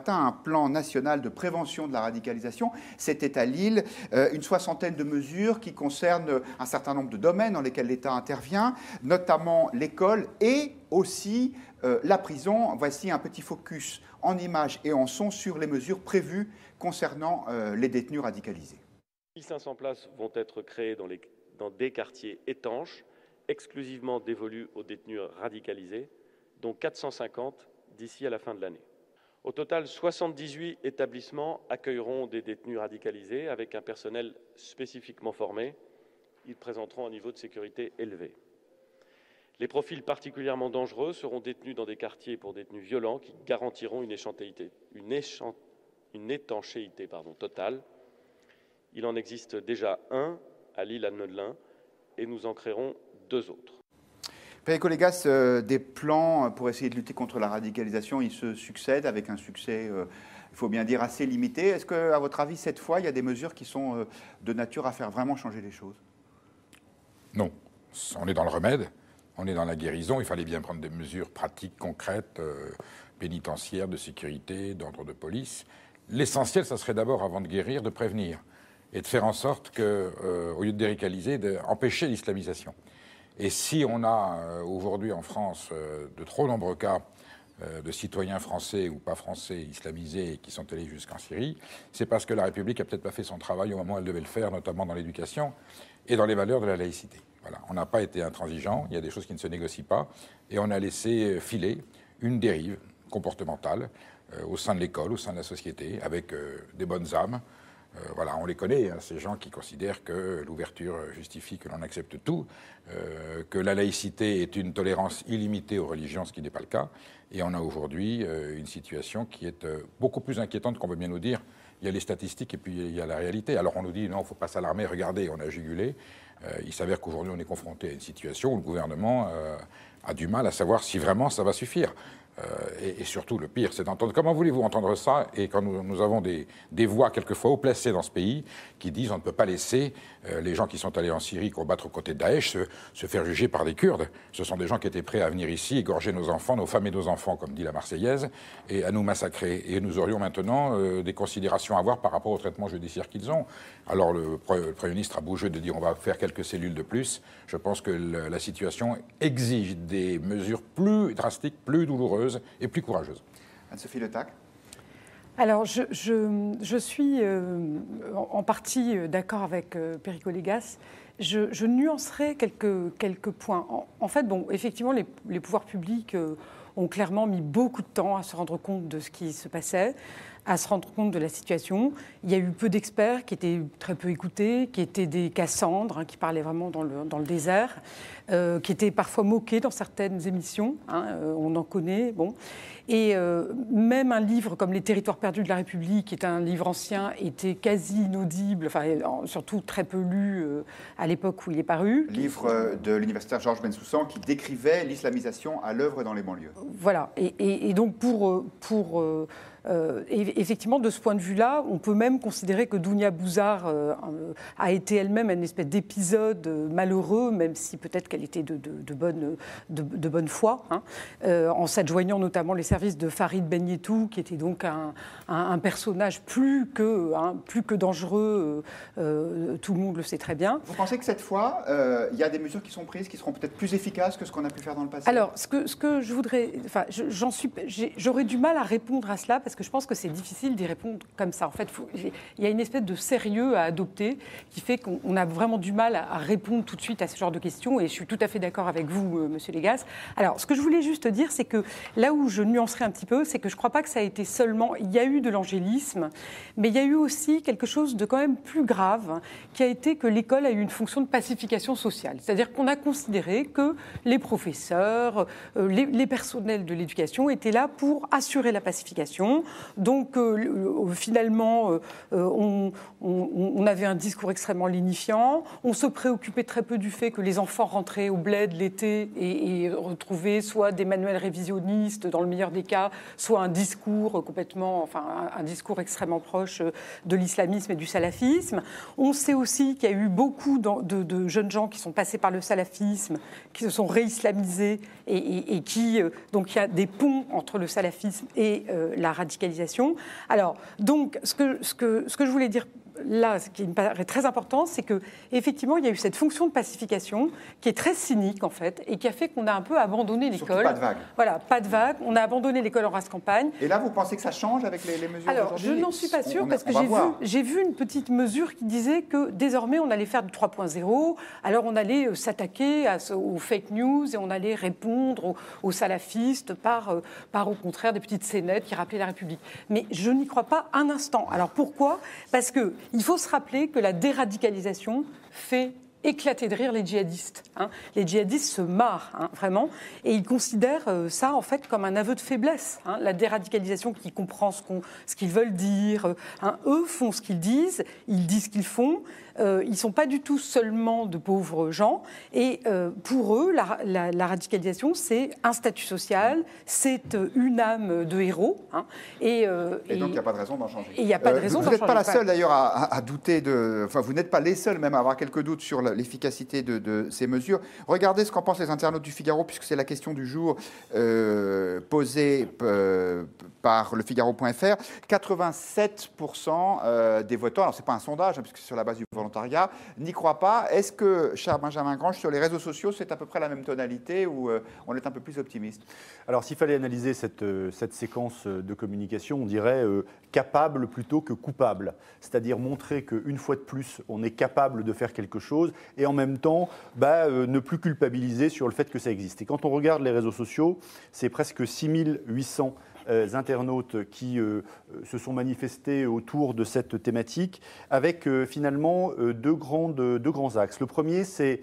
atteint un plan national de prévention de la radicalisation. C'était à Lille, une soixantaine de mesures qui concernent un certain nombre de domaines dans lesquels l'État intervient, notamment l'école et aussi la prison. Voici un petit focus en images et en son sur les mesures prévues concernant les détenus radicalisés. 1500 places vont être créées dans des quartiers étanches, exclusivement dévolus aux détenus radicalisés, dont 450 d'ici à la fin de l'année. Au total, 78 établissements accueilleront des détenus radicalisés avec un personnel spécifiquement formé. Ils présenteront un niveau de sécurité élevé. Les profils particulièrement dangereux seront détenus dans des quartiers pour détenus violents qui garantiront une étanchéité totale. Il en existe déjà un à Lille-Annelin et nous en créerons 2 autres. Perico Légas, des plans pour essayer de lutter contre la radicalisation, ils se succèdent avec un succès, il faut bien dire, assez limité. Est-ce qu'à votre avis, cette fois, il y a des mesures qui sont de nature à faire vraiment changer les choses? Non. On est dans le remède, on est dans la guérison. Il fallait bien prendre des mesures pratiques, concrètes, pénitentiaires, de sécurité, d'ordre de police. L'essentiel, ça serait d'abord, avant de guérir, de prévenir et de faire en sorte que, au lieu de déradicaliser, d'empêcher l'islamisation. Et si on a aujourd'hui en France de trop nombreux cas de citoyens français ou pas français islamisés qui sont allés jusqu'en Syrie, c'est parce que la République n'a peut-être pas fait son travail au moment où elle devait le faire, notamment dans l'éducation et dans les valeurs de la laïcité. Voilà. On n'a pas été intransigeant, il y a des choses qui ne se négocient pas, et on a laissé filer une dérive comportementale au sein de l'école, au sein de la société, avec des bonnes âmes. Voilà, on les connaît, hein, ces gens qui considèrent que l'ouverture justifie que l'on accepte tout, que la laïcité est une tolérance illimitée aux religions, ce qui n'est pas le cas. Et on a aujourd'hui une situation qui est beaucoup plus inquiétante qu'on veut bien nous dire. Il y a les statistiques et puis il y a la réalité. Alors on nous dit non, il ne faut pas s'alarmer, regardez, on a jugulé. Il s'avère qu'aujourd'hui on est confronté à une situation où le gouvernement a du mal à savoir si vraiment ça va suffire. Et surtout, le pire, c'est d'entendre... Comment voulez-vous entendre ça? Et quand nous avons des voix, quelquefois, haut placées dans ce pays, qui disent on ne peut pas laisser les gens qui sont allés en Syrie combattre aux côtés de Daesh se faire juger par des Kurdes. Ce sont des gens qui étaient prêts à venir ici, égorger nos enfants, nos femmes et nos enfants, comme dit la Marseillaise, et à nous massacrer. Et nous aurions maintenant des considérations à avoir par rapport au traitement judiciaire qu'ils ont. Alors, le Premier ministre a beau jeu de dire on va faire quelques cellules de plus. Je pense que la situation exige des mesures plus drastiques, plus douloureuses, et plus courageuse. Anne-Sophie Le Tac. Alors, je suis en partie d'accord avec Perico Légas. Je nuancerai quelques points. En fait, bon, effectivement, les pouvoirs publics ont clairement mis beaucoup de temps à se rendre compte de ce qui se passait, à se rendre compte de la situation. Il y a eu peu d'experts qui étaient très peu écoutés, qui étaient des Cassandres, hein, qui parlaient vraiment dans le désert, qui étaient parfois moqués dans certaines émissions, hein, on en connaît, bon. Et même un livre comme Les Territoires perdus de la République, qui est un livre ancien, était quasi inaudible, enfin surtout très peu lu à l'époque où il est paru. Livre de l'universitaire Georges Bensoussan qui décrivait l'islamisation à l'œuvre dans les banlieues. Voilà, et donc effectivement, de ce point de vue-là, on peut même considérer que Dounia Bouzar a été elle-même une espèce d'épisode malheureux, même si peut-être qu'elle était de bonne foi, hein, en s'adjoignant notamment les services de Farid Benyetou, qui était donc un personnage plus que dangereux, tout le monde le sait très bien. Vous pensez que cette fois, il y a des mesures qui sont prises qui seront peut-être plus efficaces que ce qu'on a pu faire dans le passé? Alors, ce que je voudrais... Enfin, j'aurais du mal à répondre à cela, parce que je pense que c'est difficile d'y répondre comme ça. En fait, il y a une espèce de sérieux à adopter qui fait qu'on a vraiment du mal à répondre tout de suite à ce genre de questions, et je suis tout à fait d'accord avec vous, Monsieur Légas. Alors, ce que je voulais juste dire, c'est que là où je nuancerai un petit peu, c'est que je ne crois pas que ça a été seulement... Il y a eu de l'angélisme, mais il y a eu aussi quelque chose de quand même plus grave, qui a été que l'école a eu une fonction de pacification sociale. C'est-à-dire qu'on a considéré que les professeurs, les personnels de l'éducation étaient là pour assurer la pacification. Donc, finalement, on avait un discours extrêmement lénifiant. On se préoccupait très peu du fait que les enfants rentraient au bled l'été et retrouvaient soit des manuels révisionnistes, dans le meilleur des cas, soit un discours un discours extrêmement proche de l'islamisme et du salafisme. On sait aussi qu'il y a eu beaucoup de jeunes gens qui sont passés par le salafisme, qui se sont réislamisés donc il y a des ponts entre le salafisme et la radicalisation. radicalisation. Alors, donc, ce que je voulais dire là, ce qui me paraît très important, c'est qu'effectivement, il y a eu cette fonction de pacification qui est très cynique, en fait, et qui a fait qu'on a un peu abandonné l'école. Surtout pas de vague. Voilà, pas de vague. On a abandonné l'école en race campagne. Et là, vous pensez que ça change avec les mesures Alors, aujourd'hui? je n'en suis pas sûre, parce que j'ai vu une petite mesure qui disait que désormais, on allait faire du 3.0. Alors, on allait s'attaquer aux fake news et on allait répondre aux salafistes par au contraire, des petites scénettes qui rappelaient la République. Mais je n'y crois pas un instant. Alors, pourquoi? Parce qu'il faut se rappeler que la déradicalisation fait éclater de rire les djihadistes. Les djihadistes se marrent, vraiment, et ils considèrent ça, en fait, comme un aveu de faiblesse. La déradicalisation qui comprend ce qu'ils veulent dire. Eux font ce qu'ils disent ce qu'ils font. Ils ne sont pas du tout seulement de pauvres gens. Et pour eux, la radicalisation, c'est un statut social, c'est une âme de héros. Et donc, il n'y a pas de raison d'en changer. Et il n'y a pas de raison d'en changer. Vous changer. n'êtes pas la seule, d'ailleurs, à douter de... Enfin, vous n'êtes pas les seuls, même, à avoir quelques doutes sur l'efficacité de ces mesures. Regardez ce qu'en pensent les internautes du Figaro, puisque c'est la question du jour posée par le Figaro.fr. 87% des votants, alors ce n'est pas un sondage, puisque c'est sur la base du volontariat, n'y croient pas. Est-ce que, cher Benjamin Grange, sur les réseaux sociaux, c'est à peu près la même tonalité ou on est un peu plus optimiste? Alors, s'il fallait analyser cette séquence de communication, on dirait capable plutôt que coupable. C'est-à-dire montrer qu'une fois de plus, on est capable de faire quelque chose et en même temps, ne plus culpabiliser sur le fait que ça existe. Et quand on regarde les réseaux sociaux, c'est presque 6800 internautes qui se sont manifestés autour de cette thématique avec finalement deux grands axes. Le premier, c'est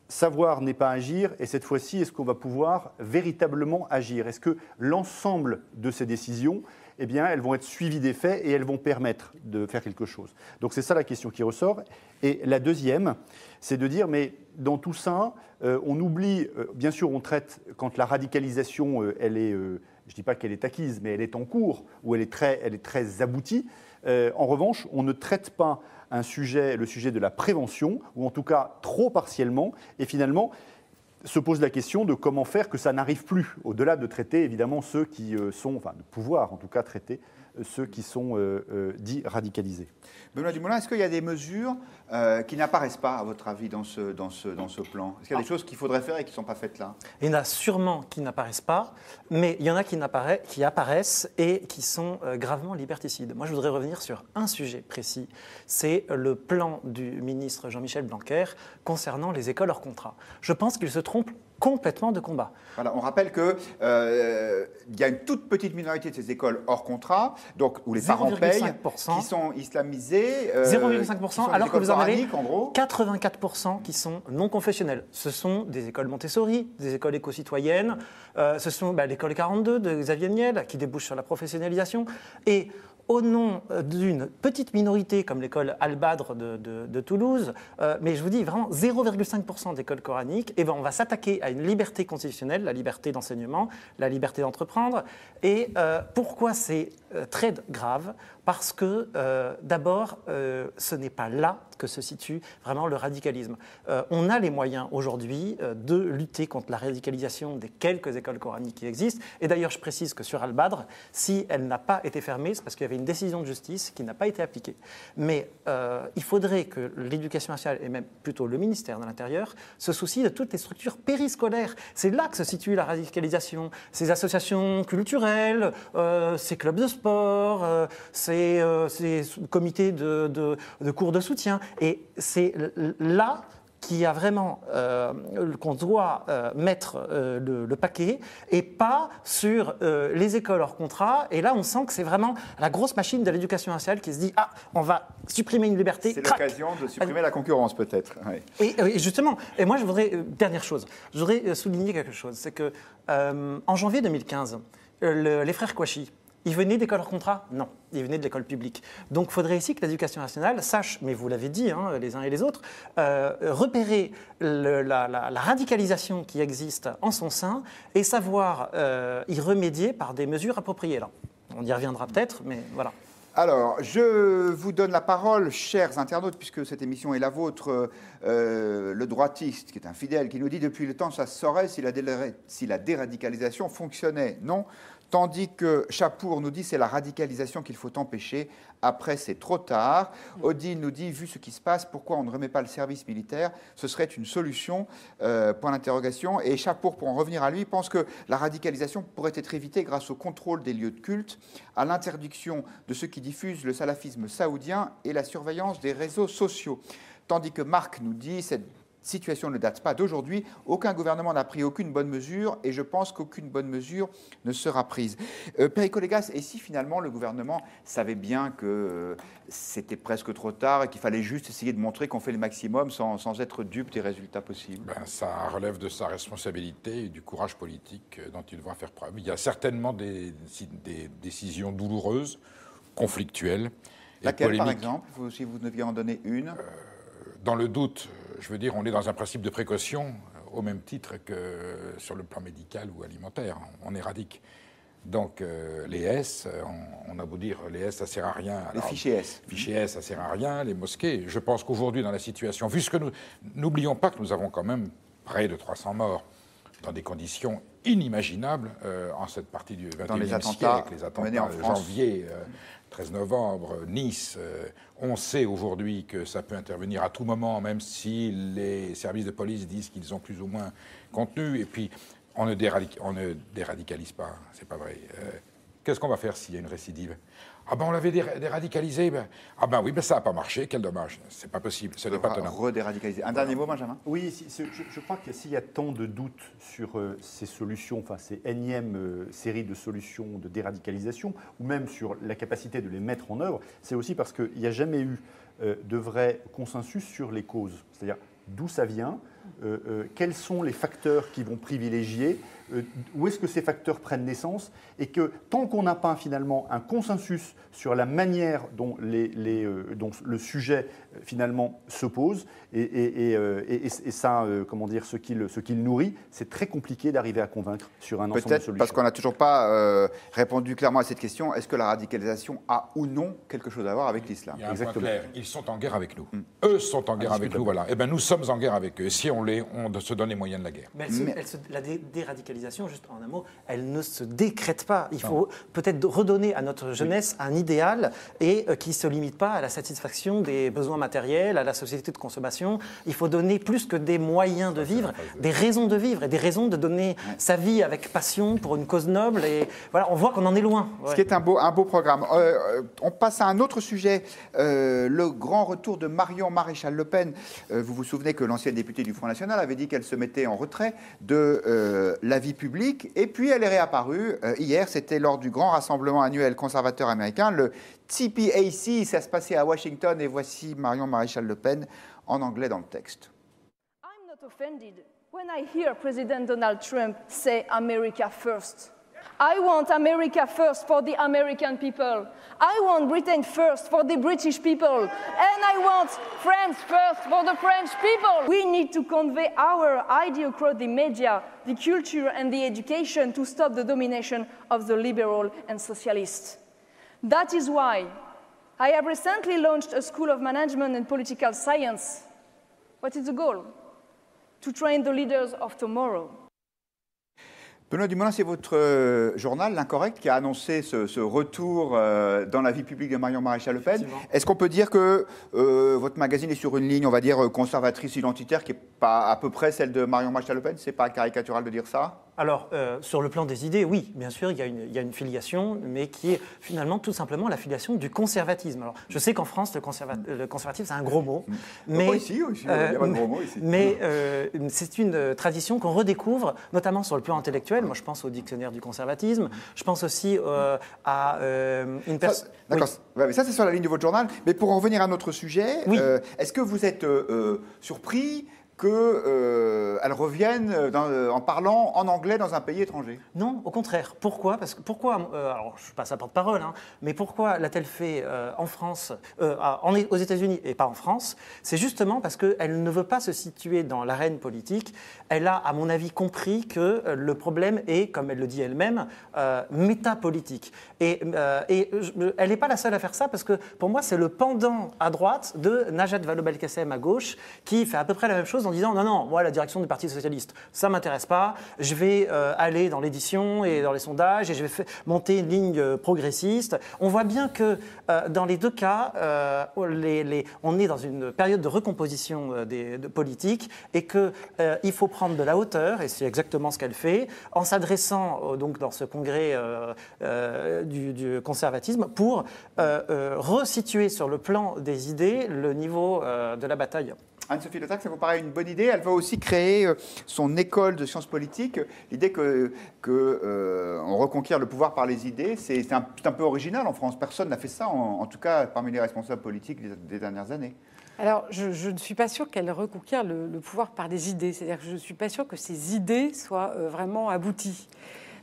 savoir n'est pas agir, et cette fois-ci, est-ce qu'on va pouvoir véritablement agir? Est-ce que l'ensemble de ces décisions, eh bien, elles vont être suivies des faits et elles vont permettre de faire quelque chose? Donc c'est ça la question qui ressort. Et la deuxième, c'est de dire, mais dans tout ça, on oublie, bien sûr, on traite, quand la radicalisation, elle est, je ne dis pas qu'elle est acquise, mais elle est en cours, ou elle est très aboutie. En revanche, on ne traite pas le sujet de la prévention, ou en tout cas trop partiellement, et finalement se pose la question de comment faire que ça n'arrive plus, au-delà de traiter évidemment ceux qui sont, enfin de pouvoir en tout cas traiter ceux qui sont dits radicalisés. Benoît Dumoulin, est-ce qu'il y a des mesures qui n'apparaissent pas, à votre avis, dans ce plan? Est-ce qu'il y a des choses qu'il faudrait faire et qui ne sont pas faites là? Il y en a sûrement qui n'apparaissent pas, mais il y en a qui apparaissent et qui sont gravement liberticides. Moi, je voudrais revenir sur un sujet précis. C'est le plan du ministre Jean-Michel Blanquer concernant les écoles hors contrat. Je pense qu'il se trompe complètement de combat. Voilà, on rappelle qu'il y a une toute petite minorité de ces écoles hors contrat, donc où les parents payent, qui sont islamisées. 0,5%, alors que vous en avez en gros 84% qui sont non confessionnelles. Ce sont des écoles Montessori, des écoles éco-citoyennes, ce sont l'école 42 de Xavier Niel qui débouche sur la professionnalisation. Et au nom d'une petite minorité comme l'école Al-Badr de Toulouse, mais je vous dis vraiment 0,5% d'écoles coraniques, on va s'attaquer à une liberté constitutionnelle, la liberté d'enseignement, la liberté d'entreprendre. Et pourquoi c'est très grave? Parce que d'abord, ce n'est pas là que se situe vraiment le radicalisme. On a les moyens aujourd'hui de lutter contre la radicalisation des quelques écoles coraniques qui existent. Et d'ailleurs, je précise que sur Al-Badr, si elle n'a pas été fermée, c'est parce qu'il y avait une décision de justice qui n'a pas été appliquée. Mais il faudrait que l'éducation nationale, et même plutôt le ministère de l'Intérieur, se soucie de toutes les structures périscolaires. C'est là que se situe la radicalisation. Ces associations culturelles, ces clubs de sport, ces comités de cours de soutien. Et c'est là qu'il y a vraiment qu'on doit mettre le paquet et pas sur les écoles hors contrat. Et là, on sent que c'est vraiment la grosse machine de l'éducation nationale qui se dit « Ah, on va supprimer une liberté. » C'est l'occasion de supprimer la concurrence, peut-être. Oui. Et justement, et moi, je voudrais, dernière chose, je voudrais souligner quelque chose. C'est que en janvier 2015, les frères Kouachi, ils venaient d'école hors contrat? Non, ils venaient de l'école publique. Donc il faudrait ici que l'éducation nationale sache, mais vous l'avez dit, les uns et les autres, repérer la radicalisation qui existe en son sein et savoir y remédier par des mesures appropriées. Là. On y reviendra peut-être, mais voilà. Alors, je vous donne la parole, chers internautes, puisque cette émission est la vôtre. Le droitiste, qui est un fidèle, qui nous dit « Depuis le temps, ça se saurait si la déradicalisation fonctionnait. » Non, Tandis que Chapour nous dit c'est la radicalisation qu'il faut empêcher. Après, c'est trop tard. Odile nous dit, vu ce qui se passe, pourquoi on ne remet pas le service militaire? Ce serait une solution, point d'interrogation. Et Chapour, pour en revenir à lui, pense que la radicalisation pourrait être évitée grâce au contrôle des lieux de culte, à l'interdiction de ceux qui diffusent le salafisme saoudien et la surveillance des réseaux sociaux. Tandis que Marc nous dit, cette situation ne date pas d'aujourd'hui. Aucun gouvernement n'a pris aucune bonne mesure et je pense qu'aucune bonne mesure ne sera prise. Perico Légas, et si finalement le gouvernement savait bien que c'était presque trop tard et qu'il fallait juste essayer de montrer qu'on fait le maximum sans être dupe des résultats possibles? Ça relève de sa responsabilité et du courage politique dont il doit faire preuve. Il y a certainement des décisions douloureuses, conflictuelles. Laquelle, par exemple, si vous deviez en donner une? Dans le doute, je veux dire, on est dans un principe de précaution au même titre que sur le plan médical ou alimentaire. On éradique. Donc les S, on a beau dire les S, ça ne sert à rien. Les fichiers S. Fichiers S, ça ne sert à rien. Les mosquées, je pense qu'aujourd'hui, dans la situation, vu ce que n'oublions pas que nous avons quand même près de 300 morts dans des conditions inimaginables en cette partie du XXIe siècle, avec les attentats de janvier, 13 novembre, Nice. On sait aujourd'hui que ça peut intervenir à tout moment, même si les services de police disent qu'ils ont plus ou moins contenu. Et puis, on ne déradicalise pas, c'est pas vrai. Qu'est-ce qu'on va faire s'il y a une récidive? Ah ben on l'avait déradicalisé, ah ben oui, ben ça n'a pas marché, quel dommage. C'est pas possible, ce n'est pas tenable. Redéradicaliser. Un dernier mot, Benjamin? Oui, je crois que s'il y a tant de doutes sur ces solutions, enfin ces énièmes séries de solutions de déradicalisation, ou même sur la capacité de les mettre en œuvre, c'est aussi parce qu'il n'y a jamais eu de vrai consensus sur les causes. C'est-à-dire d'où ça vient, quels sont les facteurs qui vont privilégier, où est-ce que ces facteurs prennent naissance, et que tant qu'on n'a pas finalement un consensus sur la manière dont dont le sujet finalement se pose, et ça, comment dire, ce qu'il nourrit, c'est très compliqué d'arriver à convaincre sur un ensemble de solutions. Peut-être parce qu'on n'a toujours pas répondu clairement à cette question, est-ce que la radicalisation a ou non quelque chose à voir avec l'islam? Il y a un point clair, ils sont en guerre avec nous. Eux sont en guerre avec nous, voilà. Et bien nous sommes en guerre avec eux. Si on se donne les moyens de la guerre. Mais la déradicalisation, juste en un mot, elle ne se décrète pas. Il faut peut-être redonner à notre jeunesse un idéal et qui ne se limite pas à la satisfaction des besoins matériels, à la société de consommation. Il faut donner plus que des moyens de vivre, des raisons de vivre et des raisons de donner sa vie avec passion pour une cause noble. Et voilà, on voit qu'on en est loin. Ouais. Ce qui est un beau programme. On passe à un autre sujet, le grand retour de Marion Maréchal Le Pen. Vous vous souvenez que l'ancienne députée du Front National avait dit qu'elle se mettait en retrait de la vie publique. Et puis elle est réapparue hier, c'était lors du grand rassemblement annuel conservateur américain, le TPAC, ça se passait à Washington, et voici Marion Maréchal Le Pen en anglais dans le texte. I'm not offended when I hear President Donald Trump say America first. I want America first for the American people. I want Britain first for the British people. And I want France first for the French people. We need to convey our idea across the media, the culture and the education to stop the domination of the liberal and socialists. That is why I have recently launched a School of Management and Political Science. What is the goal? To train the leaders of tomorrow. Benoît Dumoulin, c'est votre journal, L'Incorrect, qui a annoncé ce retour dans la vie publique de Marion Maréchal Le Pen. Est-ce qu'on peut dire que votre magazine est sur une ligne, on va dire, conservatrice identitaire, qui n'est pas à peu près celle de Marion Maréchal Le Pen? C'est pas caricatural de dire ça? Alors, sur le plan des idées, oui, bien sûr, il y a une filiation, mais qui est finalement tout simplement la filiation du conservatisme. Alors, je sais qu'en France, le conservatisme, c'est un gros mot. Mais, pas ici, il n'y a pas de gros mots ici. Mais c'est une tradition qu'on redécouvre, notamment sur le plan intellectuel. Moi, je pense au dictionnaire du conservatisme. Je pense aussi à une personne... D'accord, oui. Ça c'est sur la ligne de votre journal. Mais pour en revenir à notre sujet, oui. Est-ce que vous êtes surpris qu'elle revienne en parlant en anglais dans un pays étranger? Non, au contraire. Pourquoi? Alors je ne suis pas sa porte-parole, mais pourquoi l'a-t-elle fait en France, aux États-Unis et pas en France? C'est justement parce qu'elle ne veut pas se situer dans l'arène politique. Elle a, à mon avis, compris que le problème est, comme elle le dit elle-même, métapolitique. Et elle n'est pas la seule à faire ça, parce que pour moi, c'est le pendant à droite de Najat Vallaud-Belkacem à gauche, qui fait à peu près la même chose en disant non, moi la direction du Parti socialiste, ça m'intéresse pas, je vais aller dans l'édition et dans les sondages et je vais monter une ligne progressiste. On voit bien que dans les deux cas, on est dans une période de recomposition de politique et qu'il faut prendre de la hauteur, et c'est exactement ce qu'elle fait, en s'adressant donc dans ce congrès du conservatisme pour resituer sur le plan des idées le niveau de la bataille. Anne-Sophie Le Tac, ça vous paraît une bonne idée? Elle va aussi créer son école de sciences politiques. L'idée qu'on reconquiert le pouvoir par les idées, c'est un peu original en France. Personne n'a fait ça, en tout cas parmi les responsables politiques des dernières années. Alors, je ne suis pas sûre qu'elle reconquiert le pouvoir par des idées. C'est-à-dire que je ne suis pas sûre que ces idées soient vraiment abouties.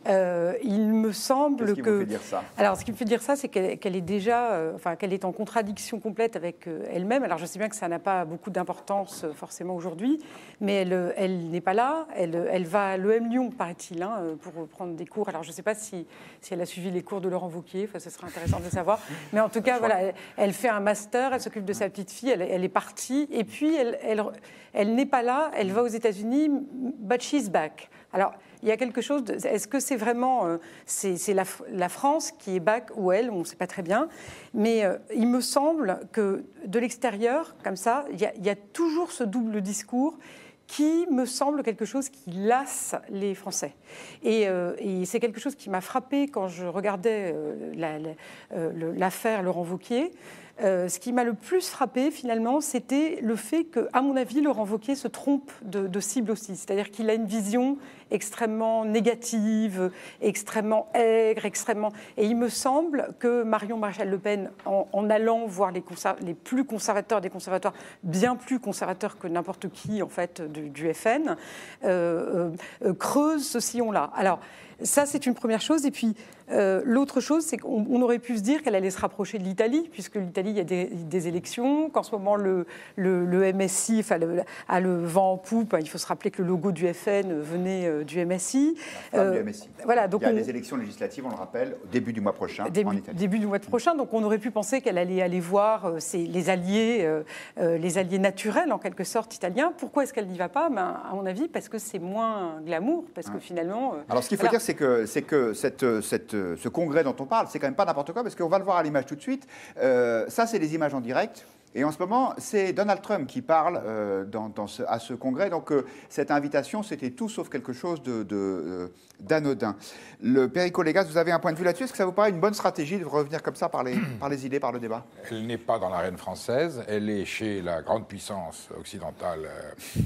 Il me semble Qu'est-ce qui vous fait dire ça? Alors, ce qui me fait dire ça, c'est qu'elle est déjà, qu'elle est en contradiction complète avec elle-même. Alors, je sais bien que ça n'a pas beaucoup d'importance forcément aujourd'hui, mais elle n'est pas là. Elle va à l'EM Lyon, paraît-il, pour prendre des cours. Alors, je ne sais pas si elle a suivi les cours de Laurent Wauquiez. Enfin, ce serait intéressant de le savoir. Mais en tout cas, voilà, elle fait un master. Elle s'occupe de sa petite fille. Elle est partie. Et puis, elle n'est pas là. Elle va aux États-Unis, but she's back. Alors, il y a quelque chose. Est-ce que c'est vraiment c'est la France qui est back ou elle? On ne sait pas très bien. Mais il me semble que de l'extérieur, comme ça, il y a toujours ce double discours qui me semble quelque chose qui lasse les Français. Et c'est quelque chose qui m'a frappée quand je regardais l'affaire Laurent Wauquiez. Ce qui m'a le plus frappé, finalement, c'était le fait qu'à mon avis, Laurent Wauquiez se trompe de cible aussi. C'est-à-dire qu'il a une vision extrêmement négative, extrêmement aigre, extrêmement... Et il me semble que Marion Maréchal-Le Pen, en allant voir les plus conservateurs des conservateurs, bien plus conservateurs que n'importe qui, en fait, du FN, creuse ce sillon-là. Alors, ça, c'est une première chose. Et puis, l'autre chose, c'est qu'on aurait pu se dire qu'elle allait se rapprocher de l'Italie, puisque l'Italie, il y a des élections, qu'en ce moment, le MSI a le vent en poupe. Il faut se rappeler que le logo du FN venait du MSI. Du MSI. Voilà, donc il y a des élections législatives, on le rappelle, au début du mois prochain, en Italie. Début du mois prochain. Donc, on aurait pu penser qu'elle allait aller voir les alliés naturels, en quelque sorte, italiens. Pourquoi est-ce qu'elle n'y va pas? À mon avis, parce que c'est moins glamour, parce que finalement... Alors, ce qu'il faut dire, c'est que ce congrès dont on parle, c'est quand même pas n'importe quoi, parce qu'on va le voir à l'image tout de suite. Ça, c'est des images en direct. Et en ce moment, c'est Donald Trump qui parle à ce congrès. Donc, cette invitation, c'était tout sauf quelque chose d'anodin. Le Perico Légas, vous avez un point de vue là-dessus? Est-ce que ça vous paraît une bonne stratégie de revenir comme ça par les idées, par le débat? Elle n'est pas dans l'arène française. Elle est chez la grande puissance occidentale.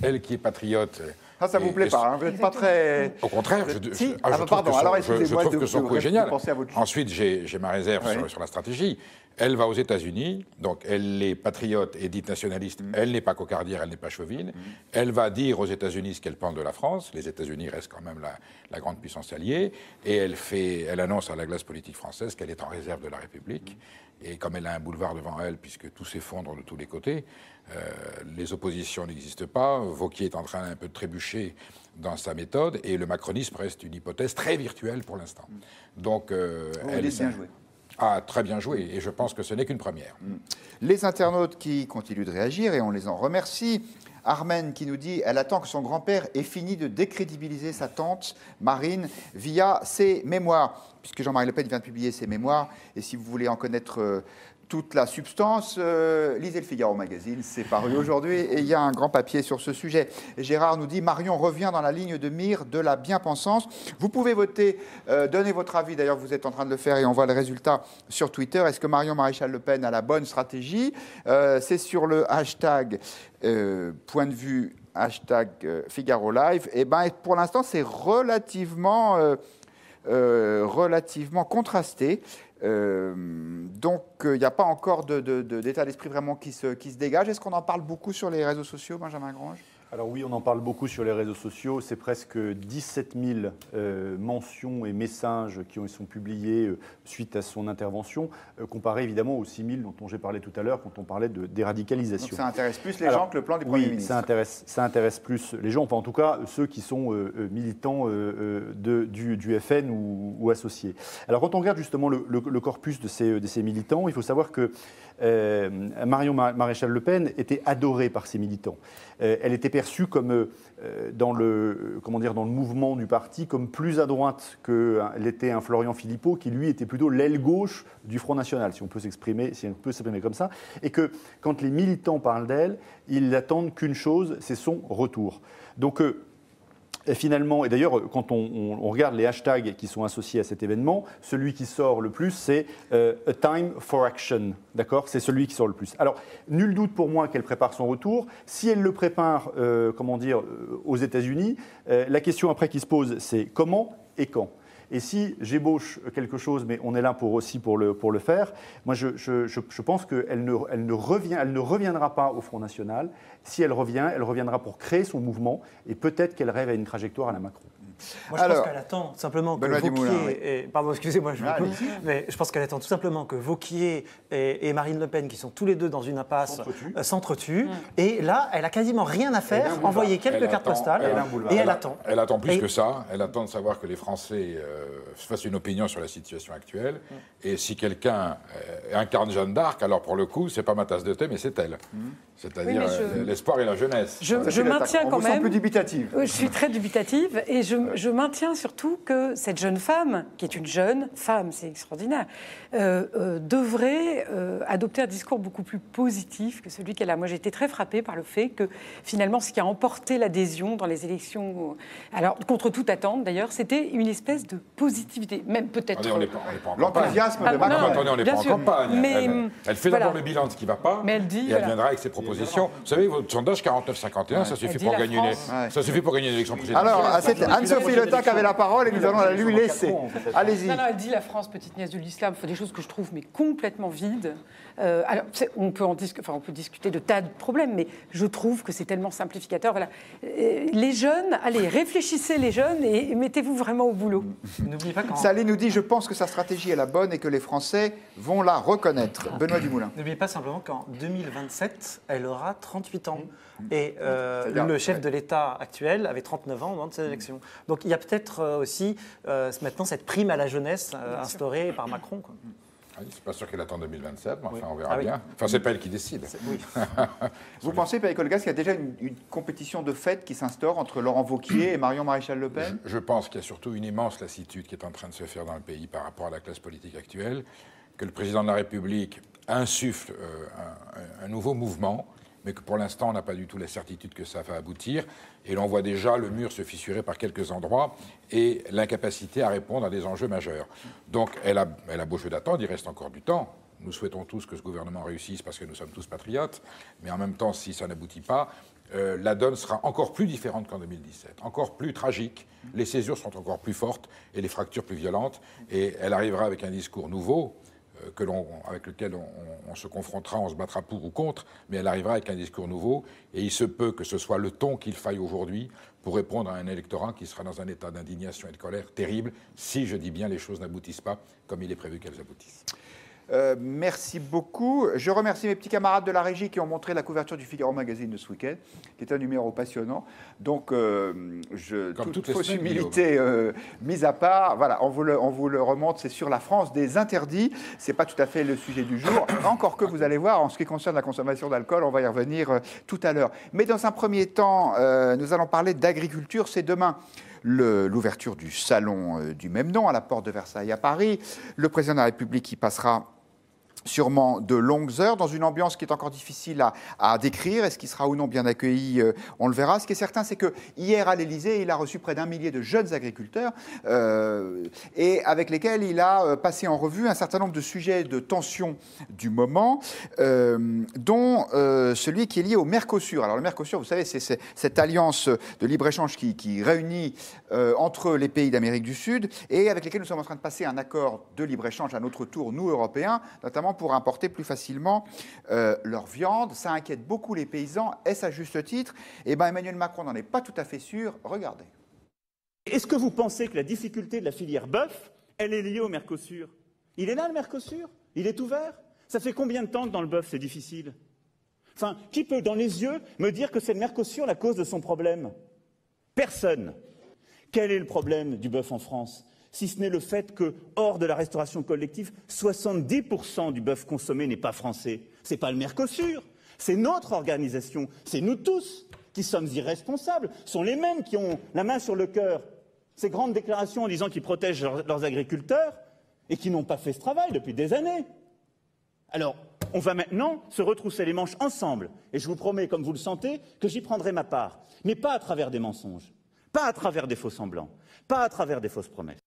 Elle qui est patriote. Ça vous plaît pas, hein? Vous n'êtes pas très... Au contraire, je trouve que son coup est génial. Ensuite, j'ai ma réserve sur la stratégie. Elle va aux États-Unis, donc elle est patriote et dite nationaliste, elle n'est pas cocardière, elle n'est pas chauvine. Elle va dire aux États-Unis ce qu'elle pense de la France. Les États-Unis restent quand même la grande puissance alliée. Et elle annonce à la classe politique française qu'elle est en réserve de la République. Et comme elle a un boulevard devant elle, puisque tout s'effondre de tous les côtés, les oppositions n'existent pas. Wauquiez est en train un peu de trébucher dans sa méthode. Et le macronisme reste une hypothèse très virtuelle pour l'instant. Donc, elle est bien jouée. Ah, très bien joué, et je pense que ce n'est qu'une première. Les internautes qui continuent de réagir, et on les en remercie. Armen qui nous dit « Elle attend que son grand-père ait fini de décrédibiliser sa tante Marine via ses mémoires », puisque Jean-Marie Le Pen vient de publier ses mémoires, et si vous voulez en connaître toute la substance, lisez le Figaro Magazine, c'est paru aujourd'hui, et il y a un grand papier sur ce sujet. Et Gérard nous dit « Marion revient dans la ligne de mire de la bien-pensance ». Vous pouvez voter, donner votre avis, d'ailleurs vous êtes en train de le faire, et on voit le résultat sur Twitter. Est-ce que Marion Maréchal-Le Pen a la bonne stratégie? C'est sur le hashtag point de vue, hashtag Figaro Live. Et ben, pour l'instant, c'est relativement contrasté. Donc, il n'y a pas encore d'état d'esprit vraiment qui se dégage. Est-ce qu'on en parle beaucoup sur les réseaux sociaux, Benjamin Grange? Alors oui, on en parle beaucoup sur les réseaux sociaux. C'est presque 17 000 mentions et messages qui sont publiés suite à son intervention, comparé évidemment aux 6 000 dont j'ai parlé tout à l'heure quand on parlait de déradicalisation. Donc ça intéresse plus les gens que le plan du Premier ministre. Ça intéresse plus les gens, enfin en tout cas ceux qui sont militants du FN ou associés. Alors quand on regarde justement le corpus de ces militants, il faut savoir que Marion Maréchal-Le Pen était adorée par ses militants. Elle était perçu comme dans le mouvement du parti comme plus à droite que l'était un Florian Philippot, qui lui était plutôt l'aile gauche du Front National, si on peut s'exprimer comme ça, et que quand les militants parlent d'elle, ils n'attendent qu'une chose, c'est son retour. Donc et finalement, et d'ailleurs, quand on regarde les hashtags qui sont associés à cet événement, celui qui sort le plus, c'est A Time for Action. D'accord ? C'est celui qui sort le plus. Alors, nul doute pour moi qu'elle prépare son retour. Si elle le prépare, aux États-Unis, la question après qui se pose, c'est comment et quand ? Et si j'ébauche quelque chose, mais on est là pour le faire, moi je pense qu'elle ne reviendra pas au Front National. Si elle reviendra pour créer son mouvement et peut-être qu'elle rêve à une trajectoire à la Macron. Moi, je pense qu'elle attend simplement que Wauquiez, pardon, excusez-moi, mais je pense qu'elle attend tout simplement que Wauquiez et Marine Le Pen, qui sont tous les deux dans une impasse, s'entretuent. Et là, elle a quasiment rien à faire, envoyer quelques cartes postales, et elle attend. Elle attend plus que ça. Elle attend de savoir que les Français fassent une opinion sur la situation actuelle. Et si quelqu'un incarne Jeanne d'Arc, alors pour le coup, c'est pas ma tasse de thé, mais c'est elle. C'est-à-dire l'espoir et la jeunesse. Je maintiens quand même. On vous sent plus dubitative. Je suis très dubitative et je maintiens surtout que cette jeune femme, qui est une jeune femme, c'est extraordinaire, devrait adopter un discours beaucoup plus positif que celui qu'elle a. Moi, j'ai été très frappée par le fait que finalement, ce qui a emporté l'adhésion dans les élections, alors contre toute attente d'ailleurs, c'était une espèce de positivité, même peut-être. On n'est pas en l'enthousiasme de Macron. Attendez, on n'est pas en campagne. Mais, elle fait d'abord le bilan de ce qui ne va pas, mais elle dit, et elle viendra avec ses propositions. Vous savez, votre sondage 49-51, ça suffit pour gagner une élection présidentielle. Alors, Anne-Sophie Le Tac avait la parole et nous allons la lui laisser. Allez-y. Non, elle dit la France, petite nièce de l'islam, fait des choses que je trouve mais complètement vides. Alors, on peut discuter de tas de problèmes, mais je trouve que c'est tellement simplificateur. Voilà. Les jeunes, allez, réfléchissez les jeunes et mettez-vous vraiment au boulot. N'oubliez pas quand... Sally nous dit, je pense que sa stratégie est la bonne et que les Français vont la reconnaître. Benoît Dumoulin. N'oubliez pas simplement qu'en 2027, elle aura 38 ans. Et le chef de l'État actuel avait 39 ans au moment de ces élections. Donc il y a peut-être aussi maintenant cette prime à la jeunesse instaurée par Macron, quoi. C'est pas sûr qu'elle attend 2027, mais enfin, on verra bien. Enfin, c'est pas elle qui décide. Vous pensez, Pierre Colgas, qu'il y a déjà une compétition de fait qui s'instaure entre Laurent Wauquiez et Marion Maréchal Le Pen ? Je pense qu'il y a surtout une immense lassitude qui est en train de se faire dans le pays par rapport à la classe politique actuelle, que le président de la République insuffle un nouveau mouvement, mais que pour l'instant, on n'a pas du tout la certitude que ça va aboutir. Et l'on voit déjà le mur se fissurer par quelques endroits et l'incapacité à répondre à des enjeux majeurs. Donc, elle a beau jeu d'attendre, il reste encore du temps. Nous souhaitons tous que ce gouvernement réussisse parce que nous sommes tous patriotes. Mais en même temps, si ça n'aboutit pas, la donne sera encore plus différente qu'en 2017, encore plus tragique. Les césures seront encore plus fortes et les fractures plus violentes. Et elle arrivera avec un discours nouveau, avec lequel on se confrontera, on se battra pour ou contre, mais elle arrivera avec un discours nouveau, et il se peut que ce soit le ton qu'il faille aujourd'hui pour répondre à un électorat qui sera dans un état d'indignation et de colère terrible, si, je dis bien, les choses n'aboutissent pas comme il est prévu qu'elles aboutissent. Merci beaucoup. Je remercie mes petits camarades de la régie qui ont montré la couverture du Figaro Magazine de ce week-end, qui est un numéro passionnant. Donc, toute fausse humilité mise à part, voilà, on vous le remonte, c'est sur la France des interdits. C'est pas tout à fait le sujet du jour, encore que vous allez voir, en ce qui concerne la consommation d'alcool, on va y revenir tout à l'heure. Mais dans un premier temps, nous allons parler d'agriculture. C'est demain l'ouverture du salon du même nom à la porte de Versailles à Paris. Le président de la République y passera sûrement de longues heures, dans une ambiance qui est encore difficile à décrire. Est-ce qu'il sera ou non bien accueilli? On le verra. Ce qui est certain, c'est que hier à l'Élysée, il a reçu près d'1 millier de jeunes agriculteurs et avec lesquels il a passé en revue un certain nombre de sujets de tension du moment, dont celui qui est lié au Mercosur. Alors le Mercosur, vous savez, c'est cette alliance de libre-échange qui réunit entre les pays d'Amérique du Sud et avec lesquels nous sommes en train de passer un accord de libre-échange à notre tour, nous, Européens, notamment pour importer plus facilement leur viande. Ça inquiète beaucoup les paysans. Est-ce à juste titre? Eh bien, Emmanuel Macron n'en est pas tout à fait sûr. Regardez. Est-ce que vous pensez que la difficulté de la filière bœuf, elle est liée au Mercosur? Il est là, le Mercosur? Il est ouvert? Ça fait combien de temps que dans le bœuf, c'est difficile? Enfin, qui peut, dans les yeux, me dire que c'est le Mercosur la cause de son problème? Personne. Quel est le problème du bœuf en France? Si ce n'est le fait que, hors de la restauration collective, 70% du bœuf consommé n'est pas français. Ce n'est pas le Mercosur, c'est notre organisation, c'est nous tous qui sommes irresponsables, sont les mêmes qui ont la main sur le cœur. Ces grandes déclarations en disant qu'ils protègent leurs agriculteurs et qui n'ont pas fait ce travail depuis des années. Alors, on va maintenant se retrousser les manches ensemble. Et je vous promets, comme vous le sentez, que j'y prendrai ma part. Mais pas à travers des mensonges, pas à travers des faux semblants, pas à travers des fausses promesses.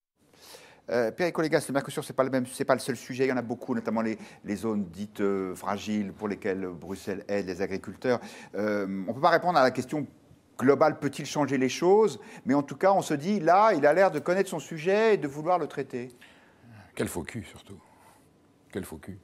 Perico Légas, le Mercosur, ce n'est pas le seul sujet. Il y en a beaucoup, notamment les zones dites fragiles pour lesquelles Bruxelles aide les agriculteurs. On ne peut pas répondre à la question globale, peut-il changer les choses? Mais en tout cas, on se dit, là, il a l'air de connaître son sujet et de vouloir le traiter. Quel faux cul, surtout. Quel faux cul.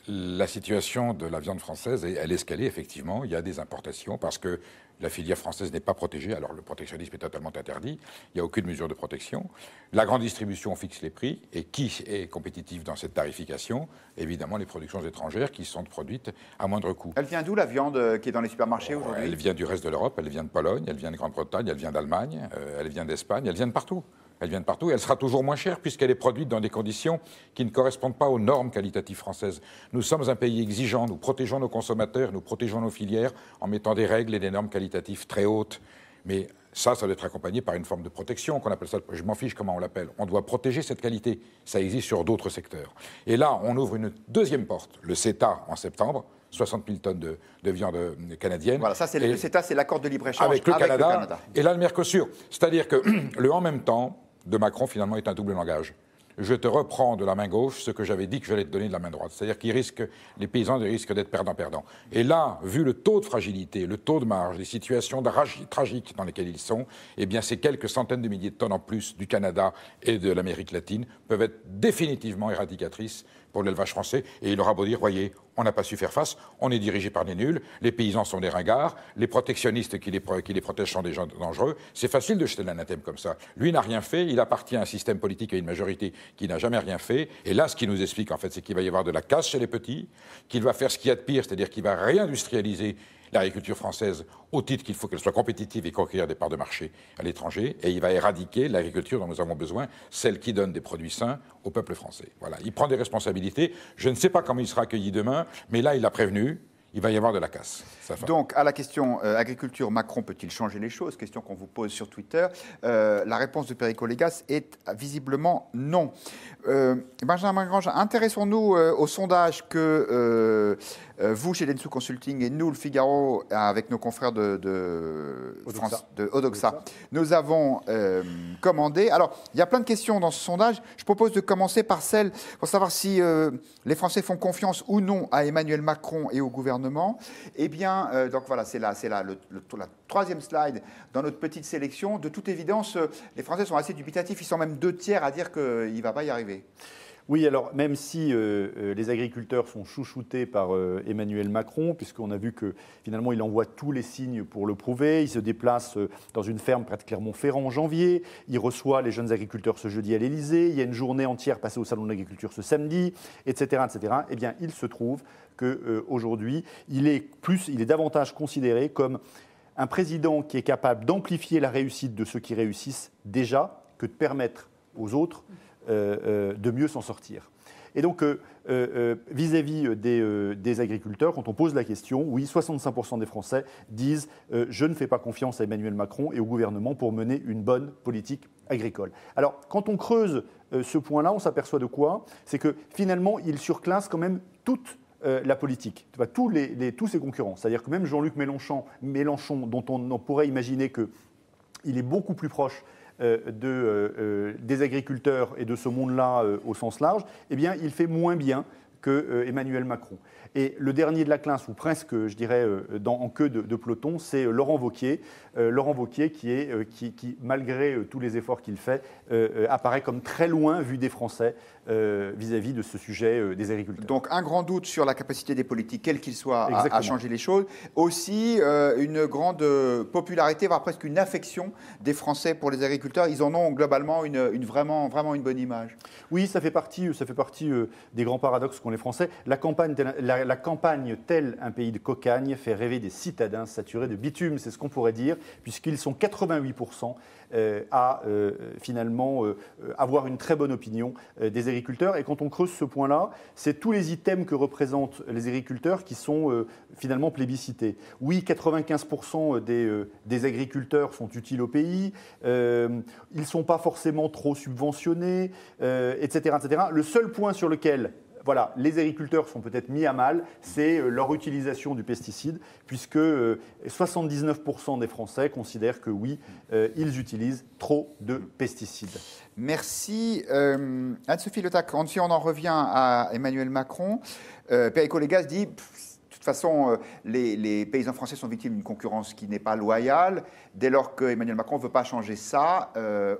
La situation de la viande française, elle est escalée, effectivement. Il y a des importations parce que la filière française n'est pas protégée. Alors, le protectionnisme est totalement interdit. Il n'y a aucune mesure de protection. La grande distribution fixe les prix. Et qui est compétitif dans cette tarification? Évidemment, les productions étrangères qui sont produites à moindre coût. Elle vient d'où, la viande qui est dans les supermarchés aujourd'hui? Elle vient du reste de l'Europe. Elle vient de Pologne, elle vient de Grande-Bretagne, elle vient d'Allemagne, elle vient d'Espagne, elle vient de partout. Elle vient de partout et elle sera toujours moins chère puisqu'elle est produite dans des conditions qui ne correspondent pas aux normes qualitatives françaises. Nous sommes un pays exigeant, nous protégeons nos consommateurs, nous protégeons nos filières en mettant des règles et des normes qualitatives très hautes. Mais ça doit être accompagné par une forme de protection, qu'on appelle ça, je m'en fiche comment on l'appelle. On doit protéger cette qualité. Ça existe sur d'autres secteurs. Et là, on ouvre une deuxième porte, le CETA en septembre. 60 000 tonnes de viande canadienne. Voilà, ça, le CETA, c'est l'accord de libre-échange avec le Canada. Et là, le Mercosur. C'est-à-dire que le « en même temps » de Macron, finalement, est un double langage. Je te reprends de la main gauche ce que j'avais dit que j'allais te donner de la main droite. C'est-à-dire que les paysans risquent d'être perdants-perdants. Et là, vu le taux de fragilité, le taux de marge, les situations tragiques dans lesquelles ils sont, eh bien, ces quelques centaines de milliers de tonnes en plus du Canada et de l'Amérique latine peuvent être définitivement éradicatrices pour l'élevage français. Et il aura beau dire, voyez, on n'a pas su faire face, on est dirigé par des nuls, les paysans sont des ringards, les protectionnistes qui les protègent sont des gens dangereux. C'est facile de jeter l'anathème comme ça. Lui n'a rien fait, il appartient à un système politique et à une majorité qui n'a jamais rien fait. Et là, ce qu'il nous explique, en fait, c'est qu'il va y avoir de la casse chez les petits, qu'il va faire ce qu'il y a de pire, c'est-à-dire qu'il va réindustrialiser l'agriculture française au titre qu'il faut qu'elle soit compétitive et conquérir des parts de marché à l'étranger, et il va éradiquer l'agriculture dont nous avons besoin, celle qui donne des produits sains au peuple français. Voilà, il prend des responsabilités. Je ne sais pas comment il sera accueilli demain, mais là, il a prévenu. Il va y avoir de la casse. Donc, à la question agriculture, Macron peut-il changer les choses? Question qu'on vous pose sur Twitter. La réponse de Perico Légas est visiblement non. Benjamin Grange, intéressons-nous au sondage que vous, chez Dentsu Consulting, et nous, le Figaro, avec nos confrères de Odoxa, nous avons commandé. Alors, il y a plein de questions dans ce sondage. Je propose de commencer par celle pour savoir si les Français font confiance ou non à Emmanuel Macron et au gouvernement. Eh bien, donc voilà, c'est la troisième slide dans notre petite sélection. De toute évidence, les Français sont assez dubitatifs. Ils sont même 2/3 à dire qu'il ne va pas y arriver. Oui, alors même si les agriculteurs sont chouchoutés par Emmanuel Macron, puisqu'on a vu que finalement il envoie tous les signes pour le prouver, il se déplace dans une ferme près de Clermont-Ferrand en janvier, il reçoit les jeunes agriculteurs ce jeudi à l'Élysée, il y a une journée entière passée au Salon de l'Agriculture ce samedi, etc., etc. Eh bien, il se trouve qu'aujourd'hui, il est davantage considéré comme un président qui est capable d'amplifier la réussite de ceux qui réussissent déjà que de permettre aux autres de mieux s'en sortir. Et donc, vis-à-vis des agriculteurs, quand on pose la question, oui, 65% des Français disent « je ne fais pas confiance à Emmanuel Macron et au gouvernement pour mener une bonne politique agricole ». Alors, quand on creuse ce point-là, on s'aperçoit de quoi? C'est que finalement, il surclasse quand même toute la politique, tous ses concurrents. C'est-à-dire que même Jean-Luc Mélenchon, dont on pourrait imaginer qu'il est beaucoup plus proche des agriculteurs et de ce monde-là au sens large, eh bien, il fait moins bien que Emmanuel Macron. Et le dernier de la classe, ou presque, je dirais, en queue de peloton, c'est Laurent Wauquiez. Laurent Wauquiez qui, malgré tous les efforts qu'il fait, apparaît comme très loin vu des Français vis-à-vis de ce sujet des agriculteurs. Donc un grand doute sur la capacité des politiques, quels qu'ils soient, à changer les choses. Aussi une grande popularité, voire presque une affection des Français pour les agriculteurs. Ils en ont globalement vraiment une bonne image. Oui, ça fait partie des grands paradoxes qu'ont les Français. La campagne, tel un pays de cocagne, fait rêver des citadins saturés de bitume, c'est ce qu'on pourrait dire, puisqu'ils sont 88% à finalement avoir une très bonne opinion des agriculteurs. Et quand on creuse ce point-là, c'est tous les items que représentent les agriculteurs qui sont finalement plébiscités. Oui, 95% des agriculteurs sont utiles au pays, ils ne sont pas forcément trop subventionnés, etc., etc. Le seul point sur lequel les agriculteurs sont peut-être mis à mal, c'est leur utilisation du pesticide, puisque 79% des Français considèrent que oui, ils utilisent trop de pesticides. Merci. Anne-Sophie Le Tac, si on en revient à Emmanuel Macron, Perico Légas dit... De toute façon, les paysans français sont victimes d'une concurrence qui n'est pas loyale. Dès lors que Emmanuel Macron ne veut pas changer ça,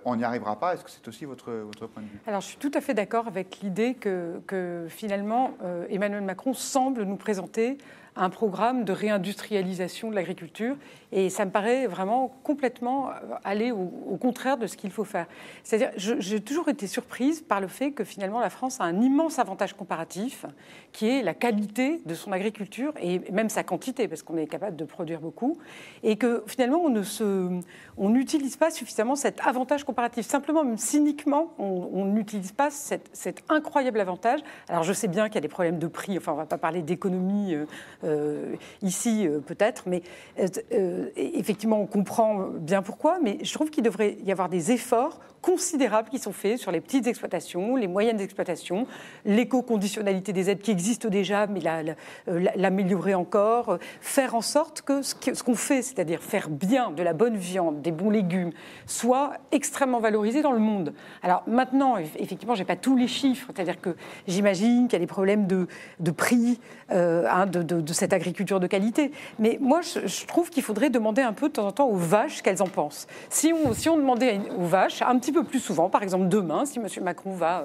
on n'y arrivera pas. Est-ce que c'est aussi votre point de vue ? Alors, je suis tout à fait d'accord avec l'idée que finalement, Emmanuel Macron semble nous présenter un programme de réindustrialisation de l'agriculture. Et ça me paraît vraiment complètement aller au contraire de ce qu'il faut faire. C'est-à-dire, j'ai toujours été surprise par le fait que finalement la France a un immense avantage comparatif, qui est la qualité de son agriculture et même sa quantité, parce qu'on est capable de produire beaucoup, et que finalement on n'utilise pas suffisamment cet avantage comparatif. Simplement, même cyniquement, on n'utilise pas cet incroyable avantage. Alors je sais bien qu'il y a des problèmes de prix, enfin on ne va pas parler d'économie ici peut-être, mais effectivement on comprend bien pourquoi, mais je trouve qu'il devrait y avoir des efforts considérables qui sont faits sur les petites exploitations, les moyennes exploitations, l'éco-conditionnalité des aides qui existent déjà, mais l'améliorer encore, faire en sorte que ce qu'on fait, c'est-à-dire faire bien de la bonne viande, des bons légumes, soit extrêmement valorisé dans le monde. Alors maintenant, effectivement, je n'ai pas tous les chiffres, c'est-à-dire que j'imagine qu'il y a des problèmes de prix de cette agriculture de qualité, mais moi je trouve qu'il faudrait demander un peu de temps en temps aux vaches qu'elles en pensent. Si on demandait aux vaches un petit peu plus souvent, par exemple demain, si M. Macron va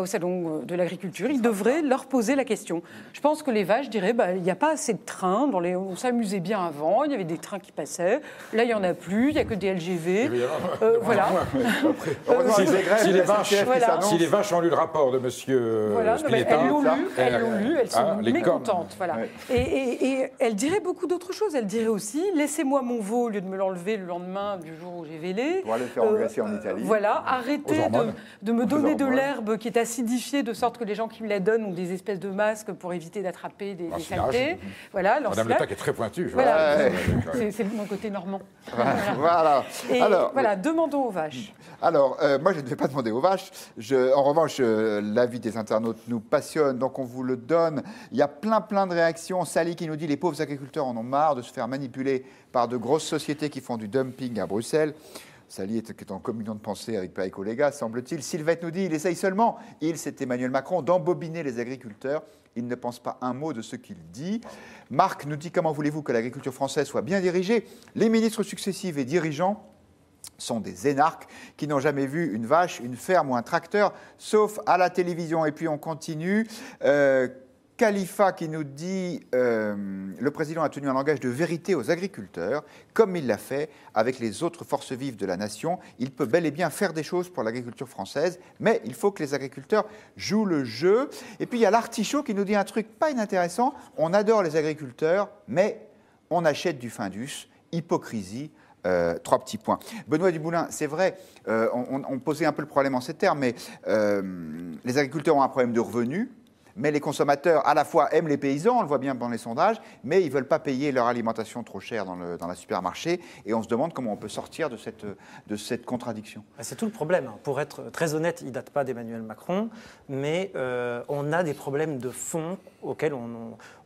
au salon de l'agriculture, il devrait leur poser la question. Je pense que les vaches diraient il n'y a pas assez de trains, on s'amusait bien avant, il y avait des trains qui passaient, là il n'y en a plus, il n'y a que des LGV. Voilà. Si les vaches ont lu le rapport de M. Spinetta, elles l'ont lu, elles sont mécontentes. Voilà. Et elles diraient beaucoup d'autres choses. Elles diraient aussi, laissez-moi mon veau au lieu de me l'enlever le lendemain du jour où j'ai vélé. Pour aller le faire engraisser en Italie. Voilà, arrêtez de me donner de l'herbe qui est acidifiée de sorte que les gens qui me la donnent ont des espèces de masques pour éviter d'attraper des saletés. Voilà, Madame Le Tac est très pointue. Voilà. C'est mon côté normand. Voilà. Et voilà, demandons aux vaches. Alors, moi, je ne vais pas demander aux vaches. En revanche, l'avis des internautes nous passionne, donc on vous le donne. Il y a plein de réactions. Sally qui nous dit « Les pauvres agriculteurs en ont marre de se faire manipuler par de grosses sociétés qui font du dumping à Bruxelles ». Sally est en communion de pensée avec Perico Légas, semble-t-il. Sylvette nous dit « Il essaye seulement, c'est Emmanuel Macron, d'embobiner les agriculteurs. Il ne pense pas un mot de ce qu'il dit. » Marc nous dit « Comment voulez-vous que l'agriculture française soit bien dirigée ? Les ministres successifs et dirigeants sont des énarques qui n'ont jamais vu une vache, une ferme ou un tracteur, sauf à la télévision. » Et puis on continue. Khalifa qui nous dit le président a tenu un langage de vérité aux agriculteurs, comme il l'a fait avec les autres forces vives de la nation. Il peut bel et bien faire des choses pour l'agriculture française, mais il faut que les agriculteurs jouent le jeu. Et puis il y a l'Artichaut qui nous dit un truc pas inintéressant. On adore les agriculteurs, mais on achète du Findus. Hypocrisie. 3 petits points. Benoît Dumoulin, c'est vrai, on posait un peu le problème en ces termes, mais les agriculteurs ont un problème de revenus. Mais les consommateurs, à la fois, aiment les paysans, on le voit bien dans les sondages, mais ils ne veulent pas payer leur alimentation trop chère dans la supermarché. Et on se demande comment on peut sortir de cette contradiction. C'est tout le problème. Pour être très honnête, il ne date pas d'Emmanuel Macron, mais on a des problèmes de fond auxquels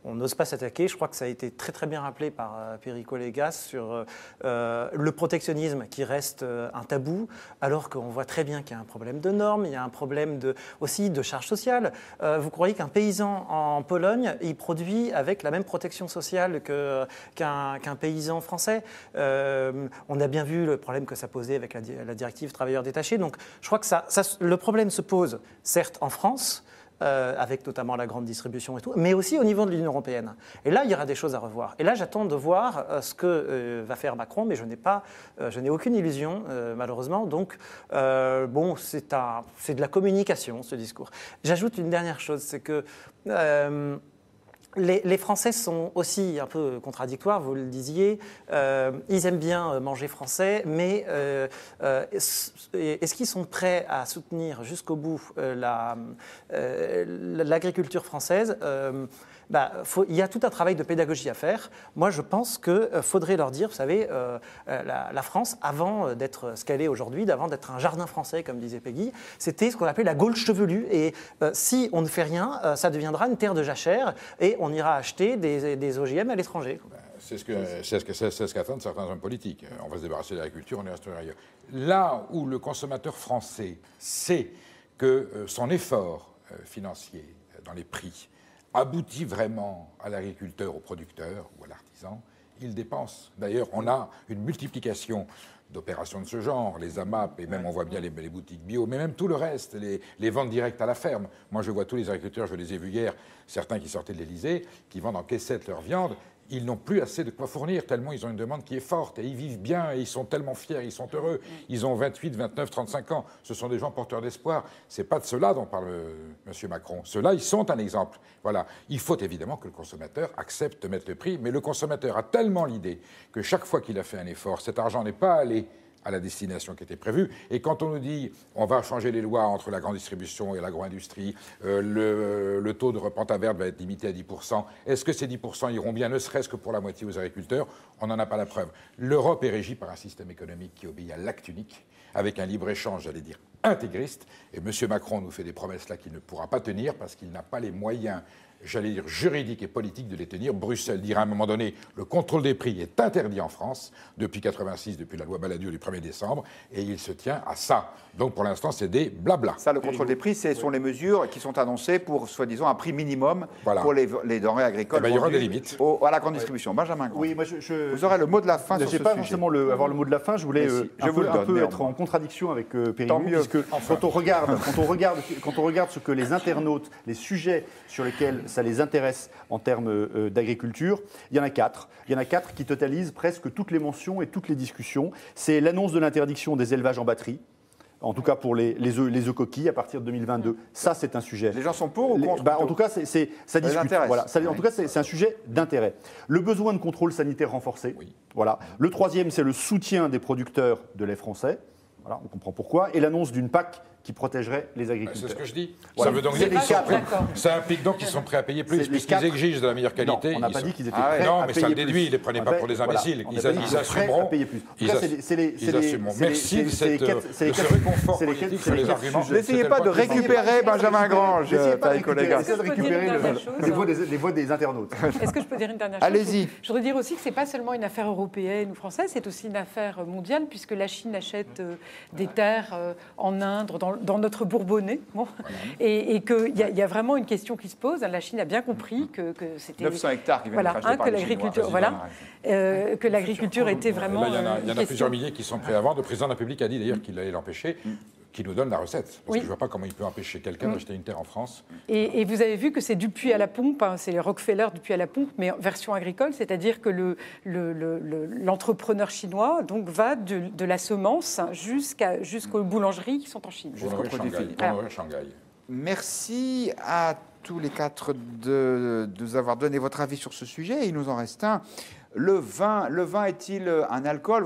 on n'ose pas s'attaquer. Je crois que ça a été très bien rappelé par Perico Légas sur le protectionnisme qui reste un tabou, alors qu'on voit très bien qu'il y a un problème de normes, il y a un problème aussi de charge sociale. Vous croyez qu'un paysan en Pologne, il produit avec la même protection sociale qu'un paysan français? On a bien vu le problème que ça posait avec la directive travailleurs détachés. Donc je crois que le problème se pose, certes, en France, avec notamment la grande distribution et tout, mais aussi au niveau de l'Union européenne. Et là, il y aura des choses à revoir. Et là, j'attends de voir ce que va faire Macron, mais je n'ai aucune illusion, malheureusement. Donc, bon, c'est de la communication, ce discours. J'ajoute une dernière chose, c'est que les Français sont aussi un peu contradictoires, vous le disiez. Ils aiment bien manger français, mais est-ce qu'ils sont prêts à soutenir jusqu'au bout l'agriculture française? Il y a tout un travail de pédagogie à faire. Moi, je pense qu'il faudrait leur dire, vous savez, la France, avant d'être ce qu'elle est aujourd'hui, avant d'être un jardin français, comme disait Peggy, c'était ce qu'on appelait la Gaule chevelue. Et si on ne fait rien, ça deviendra une terre de jachère et on ira acheter des OGM à l'étranger. C'est ce qu'attendent certains hommes politiques. On va se débarrasser de l'agriculture, on y restera ailleurs. Là où le consommateur français sait que son effort financier dans les prix aboutit vraiment à l'agriculteur, au producteur ou à l'artisan, il dépense. D'ailleurs, on a une multiplication d'opérations de ce genre, les AMAP, et même on voit bien les boutiques bio, mais même tout le reste, les ventes directes à la ferme. Moi, je vois tous les agriculteurs, je les ai vus hier, certains qui sortaient de l'Élysée, qui vendent en caissette leur viande. Ils n'ont plus assez de quoi fournir, tellement ils ont une demande qui est forte. Et ils vivent bien, et ils sont tellement fiers, ils sont heureux. Ils ont 28, 29, 35 ans. Ce sont des gens porteurs d'espoir. Ce n'est pas de cela dont parle M. Macron. Ceux-là, ils sont un exemple. Voilà. Il faut évidemment que le consommateur accepte de mettre le prix, mais le consommateur a tellement l'idée que chaque fois qu'il a fait un effort, cet argent n'est pas allé à la destination qui était prévue. Et quand on nous dit on va changer les lois entre la grande distribution et l'agro-industrie, le taux de repente verte va être limité à 10%, est-ce que ces 10% iront bien, ne serait-ce que pour la moitié aux agriculteurs? On n'en a pas la preuve. L'Europe est régie par un système économique qui obéit à l'acte unique, avec un libre-échange, j'allais dire, intégriste. Et M. Macron nous fait des promesses là qu'il ne pourra pas tenir parce qu'il n'a pas les moyens, j'allais dire, juridiques et politiques de les tenir. Bruxelles dira à un moment donné, le contrôle des prix est interdit en France depuis 86, depuis la loi Balladur du 1er décembre, et il se tient à ça. Donc pour l'instant, c'est des blabla. Ça, le contrôle des prix, ce sont les mesures qui sont annoncées pour, soi-disant, un prix minimum pour les denrées agricoles. Il y aura des limites. À la grande distribution. Benjamin Grand. Oui, moi vous aurez le mot de la fin sur ce sujet. Je n'ai pas forcément avoir le mot de la fin. Je voulais un peu être en contradiction avec Pérignon, puisque quand on regarde ce que les internautes, les sujets sur lesquels ça les intéresse en termes d'agriculture, il y en a 4. Il y en a 4 qui totalisent presque toutes les mentions et toutes les discussions. C'est l'annonce de l'interdiction des élevages en batterie, en tout cas pour les œufs coquilles à partir de 2022. Ça, c'est un sujet. Les gens sont pour ou contre? En tout cas, ça discute. Voilà. En tout cas, c'est un sujet d'intérêt. Le besoin de contrôle sanitaire renforcé. Oui. Voilà. Le troisième, c'est le soutien des producteurs de lait français. Voilà, on comprend pourquoi. Et l'annonce d'une PAC qui protégerait les agriculteurs. C'est ce que je dis. Voilà. Ça veut donc dire ça implique donc qu'ils sont prêts à payer plus, puisqu'ils exigent de la meilleure qualité. Non, on n'a pas dit qu'ils étaient prêts à payer plus. Non, mais ça le déduit, ils ne les prenaient pas pour des imbéciles. Ils assumeront. Ils assumeront. Merci de ce réconfort politique sur les arguments. N'essayez pas de récupérer Benjamin Grange, collègues. Essayez de récupérer les voix des internautes. Est-ce que je peux dire une dernière chose? Allez-y. Je voudrais dire aussi que ce n'est pas seulement une affaire européenne ou française, c'est aussi une affaire mondiale, puisque la Chine achète des terres en Inde, dans notre Bourbonnais. Bon. Et qu'il y a vraiment une question qui se pose. La Chine a bien compris que c'était... 900 hectares qui viennent d'être achetés par les Chinois. Que l'agriculture était vraiment... Il y en a plusieurs milliers qui sont prêts à vendre. Le président de la République a dit d'ailleurs qu'il allait l'empêcher, qui nous donne la recette. Parce que je ne vois pas comment il peut empêcher quelqu'un d'acheter une terre en France. Et vous avez vu que c'est du puits à la pompe, c'est Rockefeller du puits à la pompe, mais en version agricole, c'est-à-dire que l'entrepreneur chinois donc, va de la semence jusqu'aux boulangeries qui sont en Chine. Shanghai. Merci à tous les 4 de nous avoir donné votre avis sur ce sujet. Il nous en reste un. Le vin est-il un alcool ?